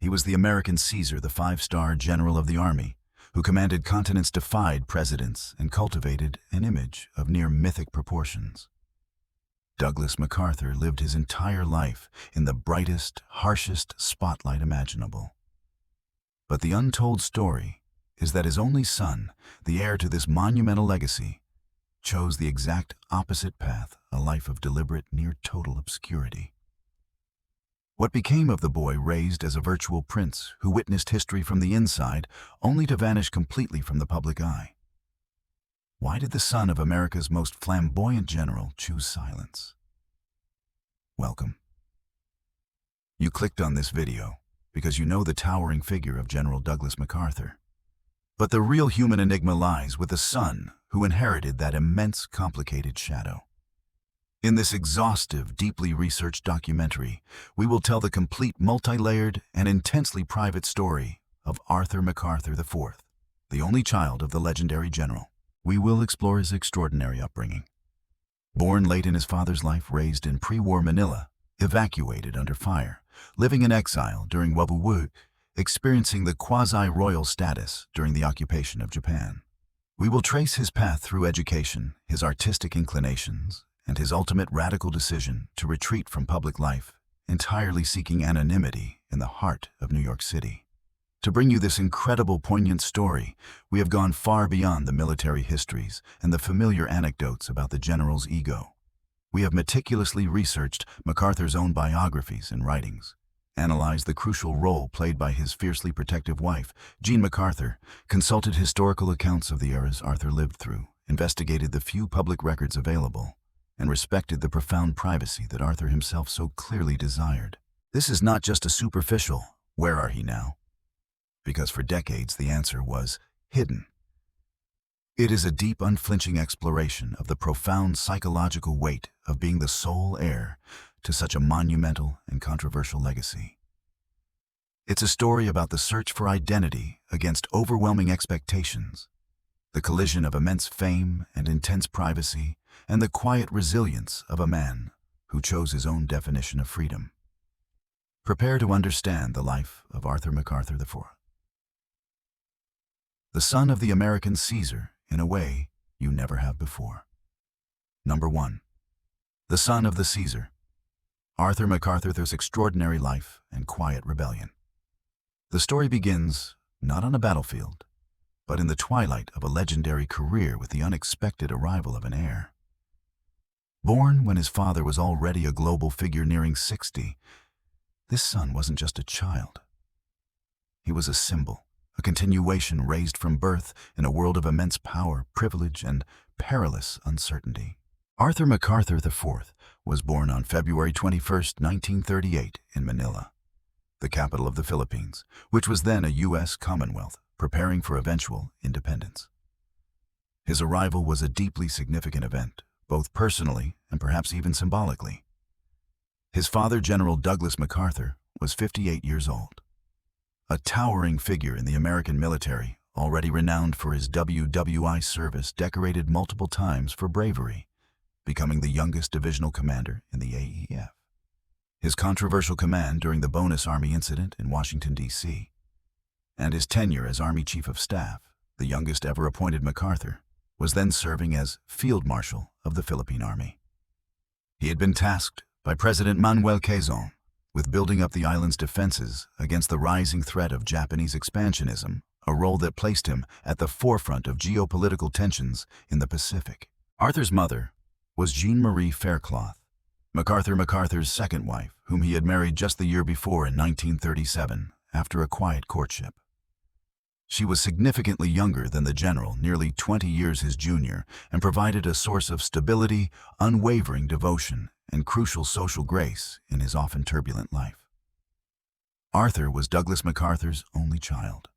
He was the American Caesar, the five-star general of the army, who commanded continents-defied presidents and cultivated an image of near mythic proportions. Douglas MacArthur lived his entire life in the brightest, harshest spotlight imaginable. But the untold story is that his only son, the heir to this monumental legacy, chose the exact opposite path, a life of deliberate, near-total obscurity. What became of the boy raised as a virtual prince who witnessed history from the inside, only to vanish completely from the public eye? Why did the son of America's most flamboyant general choose silence? Welcome. You clicked on this video because you know the towering figure of General Douglas MacArthur. But the real human enigma lies with the son who inherited that immense, complicated shadow. In this exhaustive, deeply researched documentary, we will tell the complete, multi-layered, and intensely private story of Arthur MacArthur IV, the only child of the legendary general. We will explore his extraordinary upbringing. Born late in his father's life, raised in pre-war Manila, evacuated under fire, living in exile during World War I, experiencing the quasi-royal status during the occupation of Japan. We will trace his path through education, his artistic inclinations, and his ultimate radical decision to retreat from public life, entirely seeking anonymity in the heart of New York City. To bring you this incredible, poignant story, we have gone far beyond the military histories and the familiar anecdotes about the general's ego. We have meticulously researched MacArthur's own biographies and writings, analyzed the crucial role played by his fiercely protective wife, Jean MacArthur, consulted historical accounts of the eras Arthur lived through, investigated the few public records available, and respected the profound privacy that Arthur himself so clearly desired. This is not just a superficial, "Where are he now?" because for decades the answer was hidden. It is a deep, unflinching exploration of the profound psychological weight of being the sole heir to such a monumental and controversial legacy. It's a story about the search for identity against overwhelming expectations, the collision of immense fame and intense privacy, and the quiet resilience of a man who chose his own definition of freedom. Prepare to understand the life of Arthur MacArthur IV. The son of the American Caesar in a way you never have before. Number 1. The son of the Caesar. Arthur MacArthur's extraordinary life and quiet rebellion. The story begins not on a battlefield, but in the twilight of a legendary career with the unexpected arrival of an heir. Born when his father was already a global figure nearing 60, this son wasn't just a child. He was a symbol, a continuation raised from birth in a world of immense power, privilege, and perilous uncertainty. Arthur MacArthur IV was born on February 21, 1938 in Manila, the capital of the Philippines, which was then a U.S. Commonwealth, preparing for eventual independence. His arrival was a deeply significant event, both personally and perhaps even symbolically. His father, General Douglas MacArthur, was 58 years old. A towering figure in the American military, already renowned for his WWI service, decorated multiple times for bravery, becoming the youngest divisional commander in the AEF. His controversial command during the Bonus Army incident in Washington, D.C., and his tenure as Army Chief of Staff, the youngest ever appointed MacArthur, was then serving as Field Marshal of the Philippine Army. He had been tasked by President Manuel Quezon with building up the island's defenses against the rising threat of Japanese expansionism, a role that placed him at the forefront of geopolitical tensions in the Pacific. Arthur's mother was Jean Marie Faircloth, MacArthur's second wife, whom he had married just the year before in 1937 after a quiet courtship. She was significantly younger than the general, nearly 20 years his junior, and provided a source of stability, unwavering devotion, and crucial social grace in his often turbulent life. Arthur was Douglas MacArthur's only child.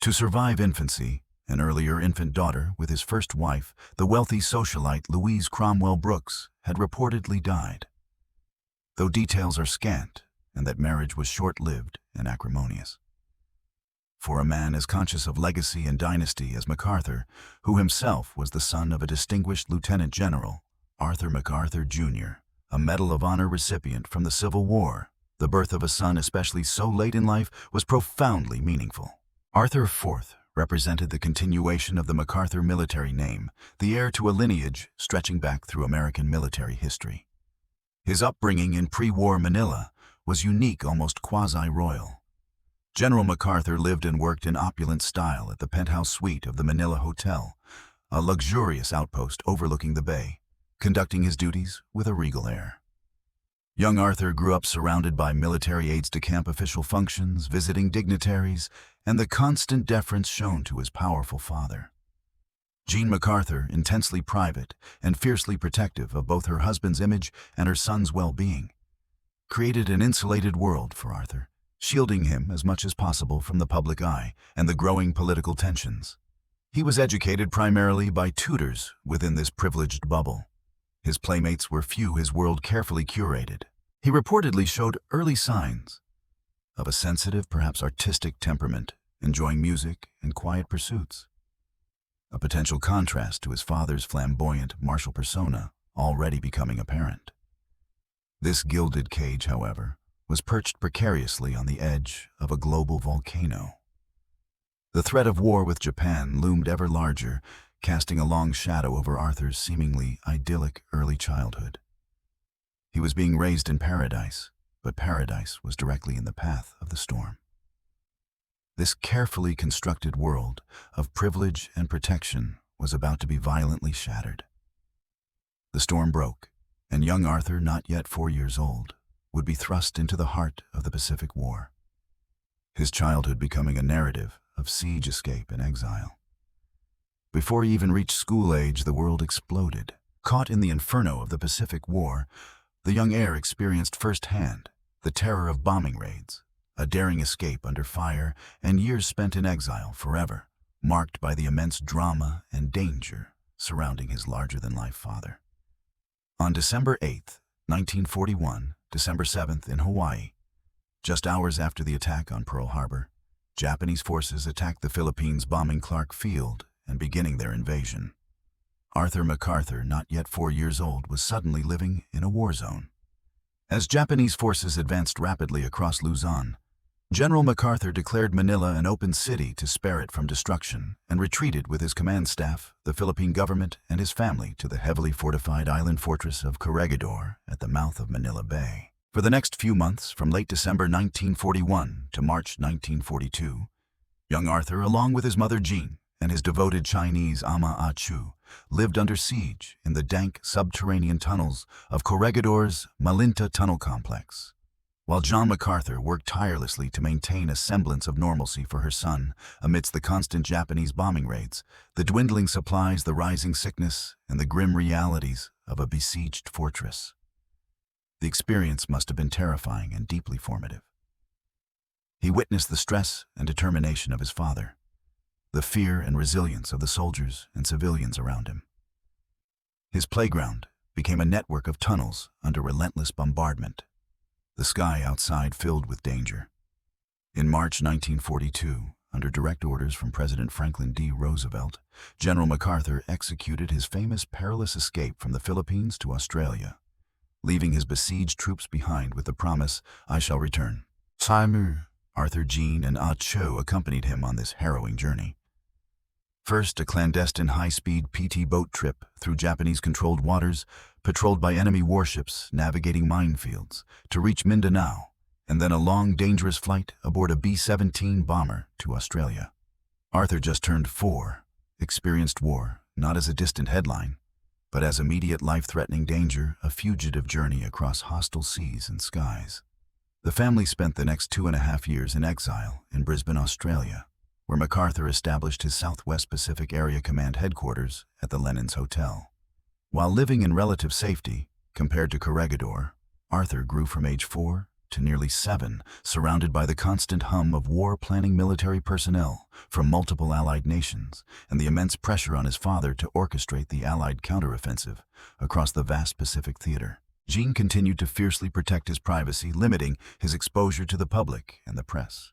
To survive infancy, an earlier infant daughter with his first wife, the wealthy socialite Louise Cromwell Brooks, had reportedly died, though details are scant and that marriage was short-lived and acrimonious. For a man as conscious of legacy and dynasty as MacArthur, who himself was the son of a distinguished lieutenant general, Arthur MacArthur Jr., a Medal of Honor recipient from the Civil War, The birth of a son, especially so late in life, was profoundly meaningful. Arthur IV represented the continuation of the MacArthur military name, the heir to a lineage stretching back through American military history. His upbringing in pre-war Manila was unique, almost quasi-royal. General MacArthur lived and worked in opulent style at the penthouse suite of the Manila Hotel, a luxurious outpost overlooking the bay, conducting his duties with a regal air. Young Arthur grew up surrounded by military aides-de-camp official functions, visiting dignitaries, and the constant deference shown to his powerful father. Jean MacArthur, intensely private and fiercely protective of both her husband's image and her son's well-being, created an insulated world for Arthur, shielding him as much as possible from the public eye and the growing political tensions. He was educated primarily by tutors within this privileged bubble. His playmates were few, his world carefully curated. He reportedly showed early signs of a sensitive, perhaps artistic temperament, enjoying music and quiet pursuits. A potential contrast to his father's flamboyant, martial persona, already becoming apparent. This gilded cage, however, was perched precariously on the edge of a global volcano. The threat of war with Japan loomed ever larger, casting a long shadow over Arthur's seemingly idyllic early childhood. He was being raised in paradise, but paradise was directly in the path of the storm. This carefully constructed world of privilege and protection was about to be violently shattered. The storm broke, and young Arthur, not yet 4 years old, would be thrust into the heart of the Pacific War, his childhood becoming a narrative of siege, escape, and exile. Before he even reached school age, the world exploded. Caught in the inferno of the Pacific War, the young heir experienced firsthand the terror of bombing raids, a daring escape under fire, and years spent in exile forever, marked by the immense drama and danger surrounding his larger-than-life father. On December 8, 1941, December 7th in Hawaii, just hours after the attack on Pearl Harbor, Japanese forces attacked the Philippines, bombing Clark Field and beginning their invasion. Arthur MacArthur, not yet 4 years old, was suddenly living in a war zone. As Japanese forces advanced rapidly across Luzon, General MacArthur declared Manila an open city to spare it from destruction and retreated with his command staff, the Philippine government, and his family to the heavily fortified island fortress of Corregidor at the mouth of Manila Bay. For the next few months, from late December 1941 to March 1942, young Arthur, along with his mother Jean and his devoted Chinese Ama Achu, lived under siege in the dank subterranean tunnels of Corregidor's Malinta Tunnel Complex. While John MacArthur worked tirelessly to maintain a semblance of normalcy for her son amidst the constant Japanese bombing raids, the dwindling supplies, the rising sickness, and the grim realities of a besieged fortress. The experience must have been terrifying and deeply formative. He witnessed the stress and determination of his father, the fear and resilience of the soldiers and civilians around him. His playground became a network of tunnels under relentless bombardment, the sky outside filled with danger. In March 1942, under direct orders from President Franklin D. Roosevelt, General MacArthur executed his famous perilous escape from the Philippines to Australia, leaving his besieged troops behind with the promise, "I shall return." Saimu, Arthur, Jean, and Ah Cho accompanied him on this harrowing journey. First, a clandestine high-speed PT boat trip through Japanese-controlled waters, patrolled by enemy warships navigating minefields, to reach Mindanao, and then a long, dangerous flight aboard a B-17 bomber to Australia. Arthur, just turned 4, experienced war not as a distant headline, but as immediate life-threatening danger, a fugitive journey across hostile seas and skies. The family spent the next 2.5 years in exile in Brisbane, Australia, where MacArthur established his Southwest Pacific Area Command headquarters at the Lennon's Hotel. While living in relative safety, compared to Corregidor, Arthur grew from age 4 to nearly 7, surrounded by the constant hum of war-planning military personnel from multiple Allied nations and the immense pressure on his father to orchestrate the Allied counteroffensive across the vast Pacific theater. Jean continued to fiercely protect his privacy, limiting his exposure to the public and the press,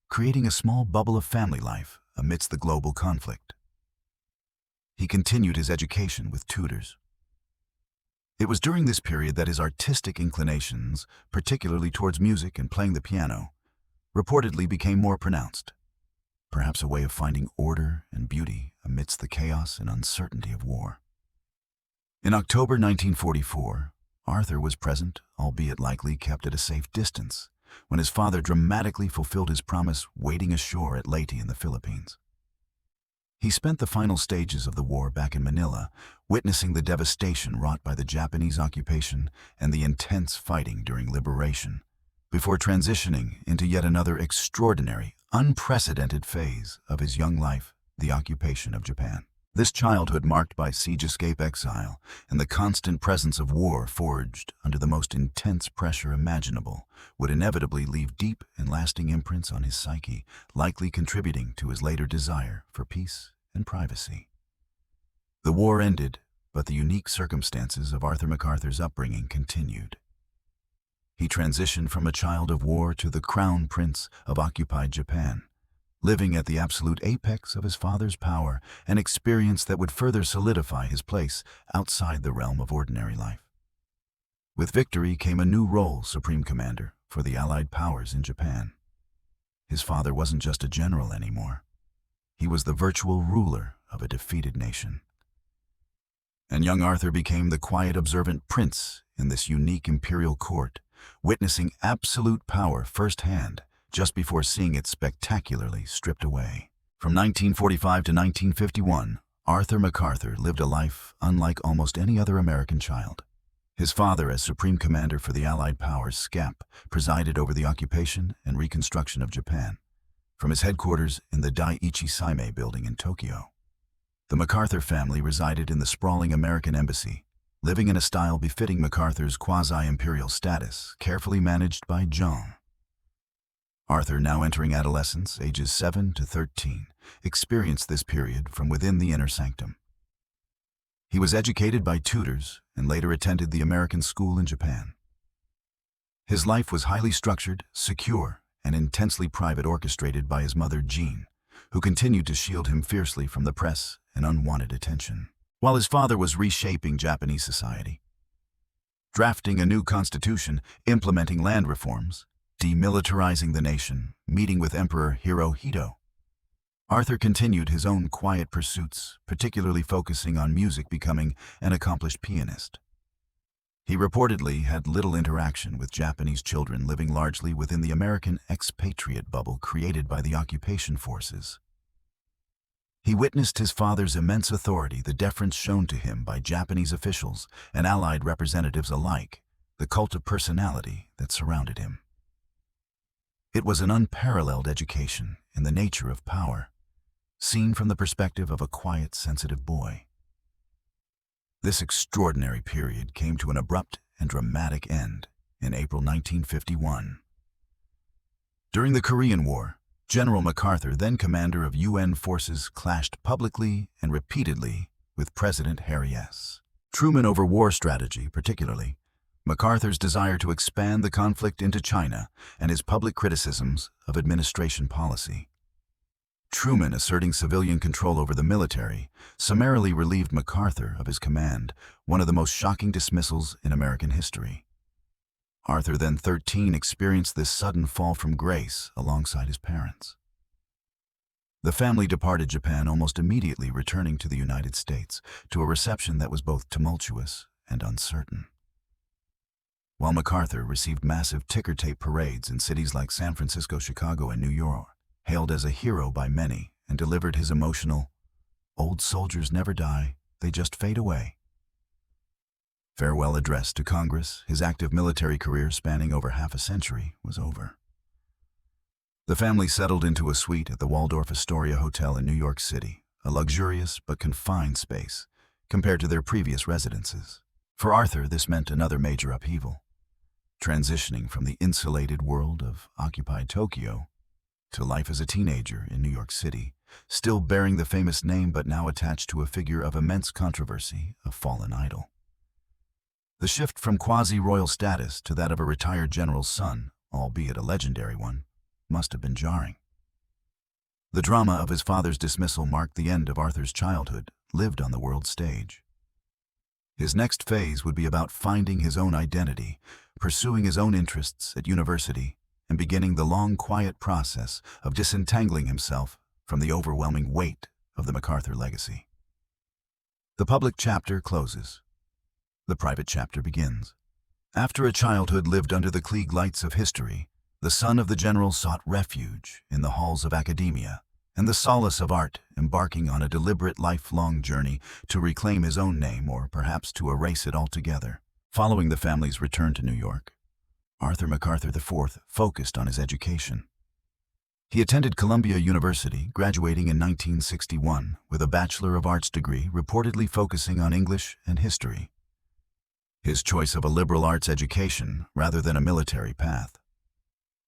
creating a small bubble of family life amidst the global conflict. He continued his education with tutors, It was during this period that his artistic inclinations, particularly towards music and playing the piano, reportedly became more pronounced, perhaps a way of finding order and beauty amidst the chaos and uncertainty of war. In October 1944, Arthur was present, albeit likely kept at a safe distance, when his father dramatically fulfilled his promise waiting ashore at Leyte in the Philippines. He spent the final stages of the war back in Manila, witnessing the devastation wrought by the Japanese occupation and the intense fighting during liberation, before transitioning into yet another extraordinary, unprecedented phase of his young life, the occupation of Japan. This childhood marked by siege escape exile and the constant presence of war forged under the most intense pressure imaginable would inevitably leave deep and lasting imprints on his psyche, likely contributing to his later desire for peace and privacy. The war ended, but the unique circumstances of Arthur MacArthur's upbringing continued. He transitioned from a child of war to the crown prince of occupied Japan, living at the absolute apex of his father's power, an experience that would further solidify his place outside the realm of ordinary life. With victory came a new role, Supreme Commander for the Allied powers in Japan. His father wasn't just a general anymore. He was the virtual ruler of a defeated nation. And young Arthur became the quiet, observant prince in this unique imperial court, witnessing absolute power firsthand just before seeing it spectacularly stripped away. From 1945 to 1951, Arthur MacArthur lived a life unlike almost any other American child. His father, as Supreme Commander for the Allied powers, SCAP, presided over the occupation and reconstruction of Japan, from his headquarters in the Daiichi Saimei building in Tokyo. The MacArthur family resided in the sprawling American embassy, living in a style befitting MacArthur's quasi-imperial status, carefully managed by John. Arthur, now entering adolescence, ages 7 to 13, experienced this period from within the inner sanctum. He was educated by tutors and later attended the American school in Japan. His life was highly structured, secure, and intensely private, orchestrated by his mother, Jean, who continued to shield him fiercely from the press and unwanted attention, while his father was reshaping Japanese society, drafting a new constitution, implementing land reforms, demilitarizing the nation, meeting with Emperor Hirohito. Arthur continued his own quiet pursuits, particularly focusing on music, becoming an accomplished pianist. He reportedly had little interaction with Japanese children, living largely within the American expatriate bubble created by the occupation forces. He witnessed his father's immense authority, the deference shown to him by Japanese officials and Allied representatives alike, the cult of personality that surrounded him. It was an unparalleled education in the nature of power, seen from the perspective of a quiet, sensitive boy. This extraordinary period came to an abrupt and dramatic end in April 1951. During the Korean War, General MacArthur, then commander of UN forces, clashed publicly and repeatedly with President Harry S. Truman over war strategy, particularly MacArthur's desire to expand the conflict into China and his public criticisms of administration policy. Truman, asserting civilian control over the military, summarily relieved MacArthur of his command, one of the most shocking dismissals in American history. Arthur, then 13, experienced this sudden fall from grace alongside his parents. The family departed Japan almost immediately, returning to the United States, to a reception that was both tumultuous and uncertain. While MacArthur received massive ticker tape parades in cities like San Francisco, Chicago, and New York, hailed as a hero by many, and delivered his emotional, "Old soldiers never die, they just fade away" farewell address to Congress, his active military career spanning over half a century was over. The family settled into a suite at the Waldorf Astoria Hotel in New York City, a luxurious but confined space compared to their previous residences. For Arthur, this meant another major upheaval, transitioning from the insulated world of occupied Tokyo to life as a teenager in New York City, still bearing the famous name but now attached to a figure of immense controversy, a fallen idol. The shift from quasi-royal status to that of a retired general's son, albeit a legendary one, must have been jarring. The drama of his father's dismissal marked the end of Arthur's childhood, lived on the world stage. His next phase would be about finding his own identity, pursuing his own interests at university, and beginning the long, quiet process of disentangling himself from the overwhelming weight of the MacArthur legacy. The public chapter closes. The private chapter begins. After a childhood lived under the Klieg lights of history, the son of the general sought refuge in the halls of academia and the solace of art, embarking on a deliberate lifelong journey to reclaim his own name or perhaps to erase it altogether. Following the family's return to New York, Arthur MacArthur IV focused on his education. He attended Columbia University, graduating in 1961 with a Bachelor of Arts degree reportedly focusing on English and history. His choice of a liberal arts education rather than a military path.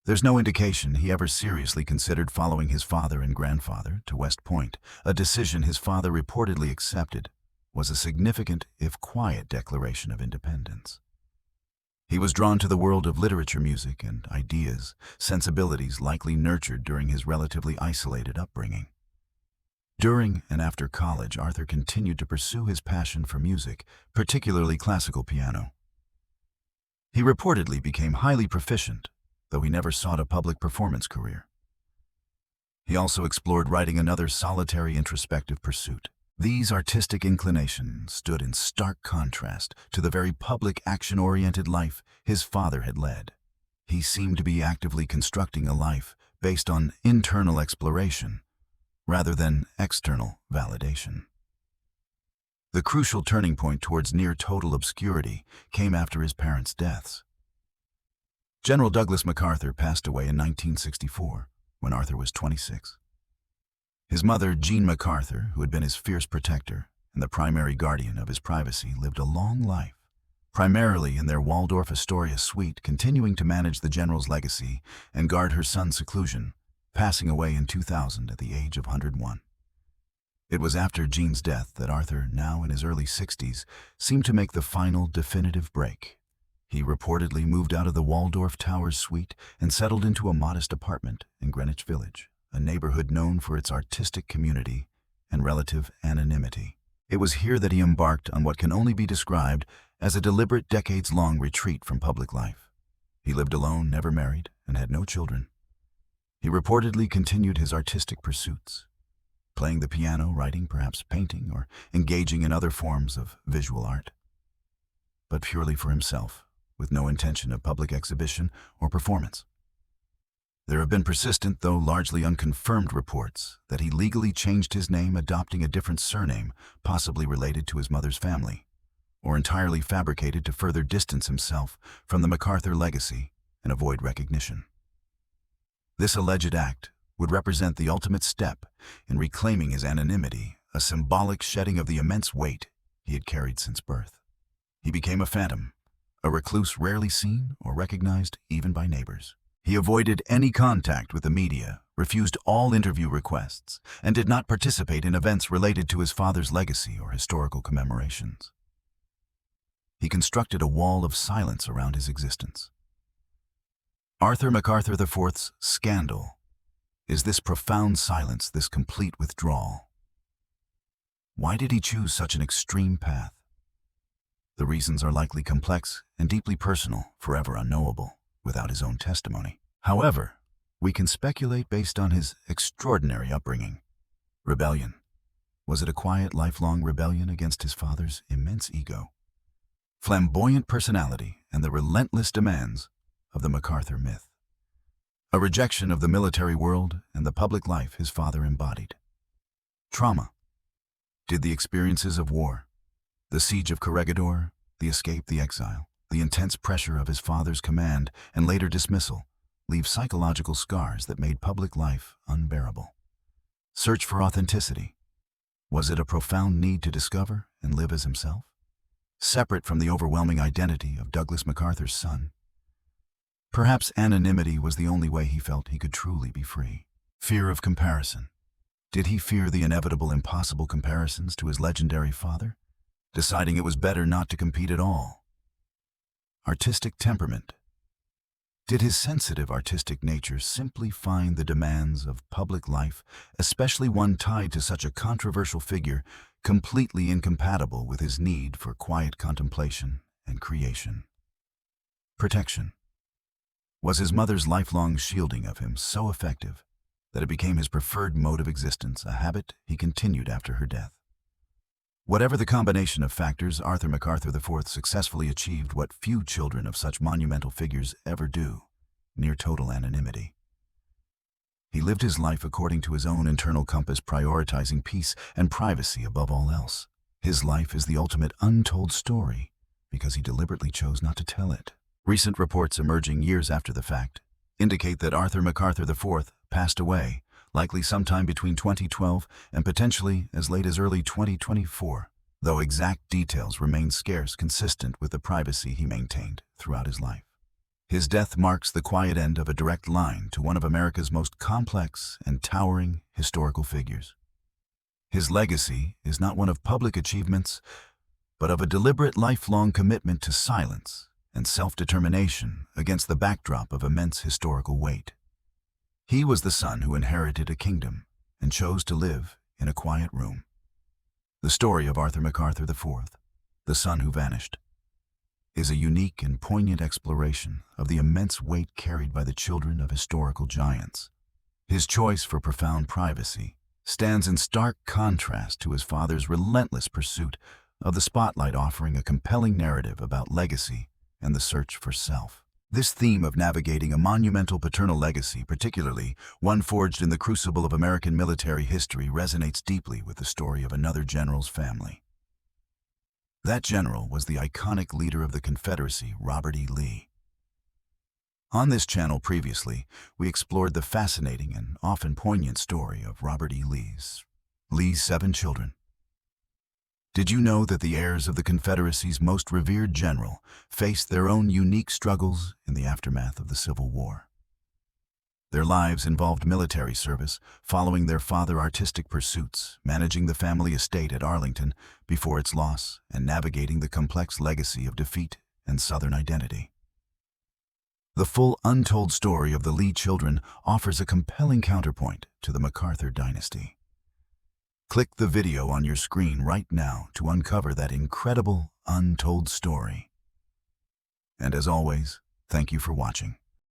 There's no indication he ever seriously considered following his father and grandfather to West Point. A decision his father reportedly accepted was a significant, if quiet, declaration of independence. He was drawn to the world of literature, music, and ideas, sensibilities likely nurtured during his relatively isolated upbringing. During and after college, Arthur continued to pursue his passion for music, particularly classical piano. He reportedly became highly proficient, though he never sought a public performance career. He also explored writing, another solitary introspective pursuit. These artistic inclinations stood in stark contrast to the very public, action-oriented life his father had led. He seemed to be actively constructing a life based on internal exploration rather than external validation. The crucial turning point towards near-total obscurity came after his parents' deaths. General Douglas MacArthur passed away in 1964, when Arthur was 26. His mother, Jean MacArthur, who had been his fierce protector and the primary guardian of his privacy, lived a long life, primarily in their Waldorf Astoria suite, continuing to manage the general's legacy and guard her son's seclusion, passing away in 2000 at the age of 101. It was after Jean's death that Arthur, now in his early 60s, seemed to make the final definitive break. He reportedly moved out of the Waldorf Towers suite and settled into a modest apartment in Greenwich Village, a neighborhood known for its artistic community and relative anonymity. It was here that he embarked on what can only be described as a deliberate, decades-long retreat from public life. He lived alone, never married, and had no children. He reportedly continued his artistic pursuits, playing the piano, writing, perhaps painting, or engaging in other forms of visual art, but purely for himself, with no intention of public exhibition or performance. There have been persistent, though largely unconfirmed, reports that he legally changed his name, adopting a different surname, possibly related to his mother's family, or entirely fabricated to further distance himself from the MacArthur legacy and avoid recognition. This alleged act would represent the ultimate step in reclaiming his anonymity, a symbolic shedding of the immense weight he had carried since birth. He became a phantom, a recluse rarely seen or recognized even by neighbors. He avoided any contact with the media, refused all interview requests, and did not participate in events related to his father's legacy or historical commemorations. He constructed a wall of silence around his existence. Arthur MacArthur IV's scandal is this profound silence, this complete withdrawal. Why did he choose such an extreme path? The reasons are likely complex and deeply personal, forever unknowable without his own testimony. However, we can speculate based on his extraordinary upbringing. Rebellion. Was it a quiet, lifelong rebellion against his father's immense ego? Flamboyant personality and the relentless demands of the MacArthur myth. A rejection of the military world and the public life his father embodied. Trauma. Did the experiences of war, the siege of Corregidor, the escape, the exile, the intense pressure of his father's command and later dismissal, leave psychological scars that made public life unbearable? Search for authenticity. Was it a profound need to discover and live as himself, separate from the overwhelming identity of Douglas MacArthur's son? Perhaps anonymity was the only way he felt he could truly be free. Fear of comparison. Did he fear the inevitable, impossible comparisons to his legendary father, deciding it was better not to compete at all? Artistic temperament. Did his sensitive artistic nature simply find the demands of public life, especially one tied to such a controversial figure, completely incompatible with his need for quiet contemplation and creation. Protection. Was his mother's lifelong shielding of him so effective that it became his preferred mode of existence, a habit he continued after her death? Whatever the combination of factors, Arthur MacArthur IV successfully achieved what few children of such monumental figures ever do, near total anonymity. He lived his life according to his own internal compass, prioritizing peace and privacy above all else. His life is the ultimate untold story because he deliberately chose not to tell it. Recent reports emerging years after the fact indicate that Arthur MacArthur IV passed away, likely sometime between 2012 and potentially as late as early 2024, though exact details remain scarce, consistent with the privacy he maintained throughout his life. His death marks the quiet end of a direct line to one of America's most complex and towering historical figures. His legacy is not one of public achievements, but of a deliberate lifelong commitment to silence and self-determination against the backdrop of immense historical weight. He was the son who inherited a kingdom and chose to live in a quiet room. The story of Arthur MacArthur IV, the son who vanished, is a unique and poignant exploration of the immense weight carried by the children of historical giants. His choice for profound privacy stands in stark contrast to his father's relentless pursuit of the spotlight, offering a compelling narrative about legacy and the search for self. This theme of navigating a monumental paternal legacy, particularly one forged in the crucible of American military history, resonates deeply with the story of another general's family. That general was the iconic leader of the Confederacy, Robert E. Lee. On this channel previously, we explored the fascinating and often poignant story of Robert E. Lee's 7 children. Did you know that the heirs of the Confederacy's most revered general faced their own unique struggles in the aftermath of the Civil War? Their lives involved military service, following their father's artistic pursuits, managing the family estate at Arlington before its loss, and navigating the complex legacy of defeat and Southern identity. The full untold story of the Lee children offers a compelling counterpoint to the MacArthur dynasty. Click the video on your screen right now to uncover that incredible, untold story. And as always, thank you for watching.